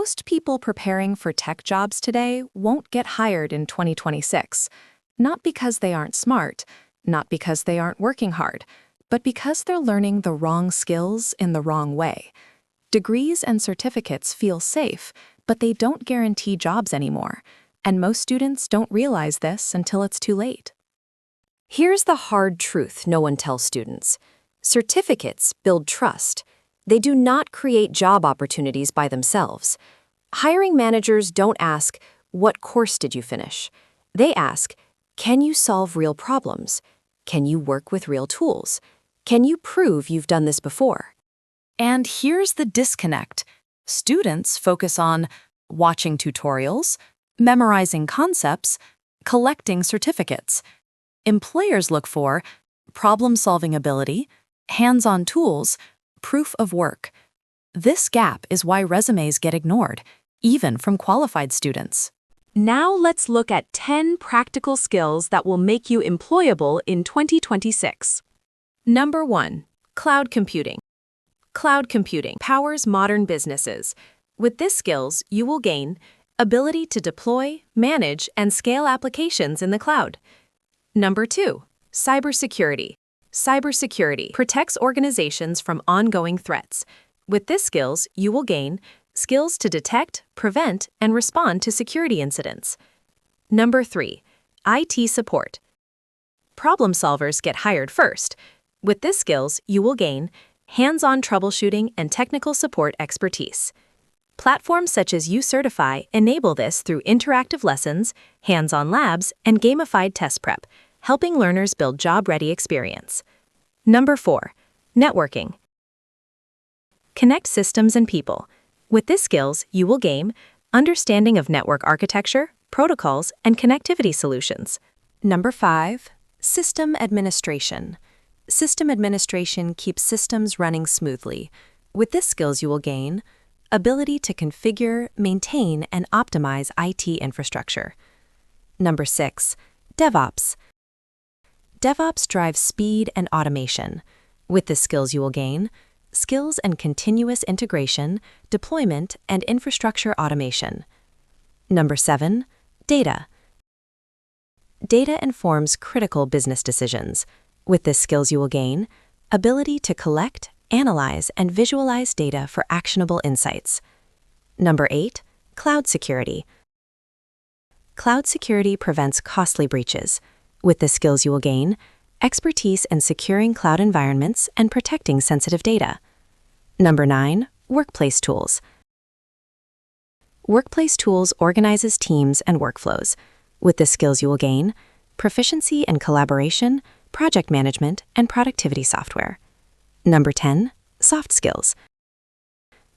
Most people preparing for tech jobs today won't get hired in 2026, not because they aren't smart, not because they aren't working hard, but because they're learning the wrong skills in the wrong way. Degrees and certificates feel safe, but they don't guarantee jobs anymore, and most students don't realize this until it's too late. Here's the hard truth no one tells students. Certificates build trust. They do not create job opportunities by themselves. Hiring managers don't ask, "What course did you finish?" They ask, "Can you solve real problems? Can you work with real tools? Can you prove you've done this before?" And here's the disconnect. Students focus on watching tutorials, memorizing concepts, collecting certificates. Employers look for problem-solving ability, hands-on tools, proof of work. This gap is why resumes get ignored, even from qualified students. Now let's look at 10 practical skills that will make you employable in 2026. Number 1. Cloud computing. Cloud computing powers modern businesses. With these skills, you will gain ability to deploy, manage, and scale applications in the cloud. Number 2. Cybersecurity. Cybersecurity protects organizations from ongoing threats. With these skills, you will gain skills to detect, prevent, and respond to security incidents. Number 3. IT support. Problem solvers get hired first. With these skills, you will gain hands-on troubleshooting and technical support expertise. Platforms such as UCertify enable this through interactive lessons, hands-on labs, and gamified test prep, helping learners build job-ready experience. Number 4. Networking. Connect systems and people. With these skills, you will gain understanding of network architecture, protocols, and connectivity solutions. Number 5. System administration. System administration keeps systems running smoothly. With these skills, you will gain ability to configure, maintain, and optimize IT infrastructure. Number 6. DevOps. DevOps drives speed and automation. With the skills you will gain, skills in continuous integration, deployment, and infrastructure automation. Number 7. Data. Data informs critical business decisions. With the skills you will gain, ability to collect, analyze, and visualize data for actionable insights. Number 8. Cloud security. Cloud security prevents costly breaches. With the skills you will gain, expertise in securing cloud environments and protecting sensitive data. Number 9. Workplace tools. Workplace tools organizes teams and workflows. With the skills you will gain, proficiency in collaboration, project management, and productivity software. Number 10. Soft skills.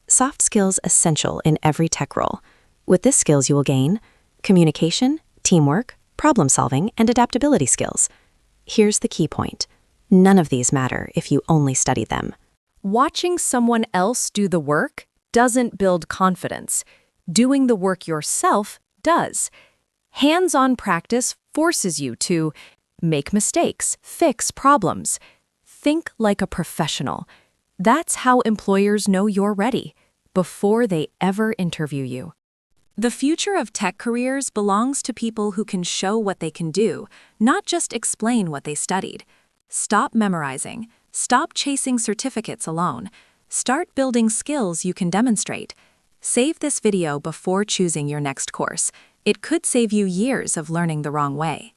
Soft skills essential in every tech role. With these skills you will gain communication, teamwork, problem-solving, and adaptability skills. Here's the key point. None of these matter if you only study them. Watching someone else do the work doesn't build confidence. Doing the work yourself does. Hands-on practice forces you to make mistakes, fix problems. Think like a professional. That's how employers know you're ready, before they ever interview you. The future of tech careers belongs to people who can show what they can do, not just explain what they studied. Stop memorizing. Stop chasing certificates alone. Start building skills you can demonstrate. Save this video before choosing your next course. It could save you years of learning the wrong way.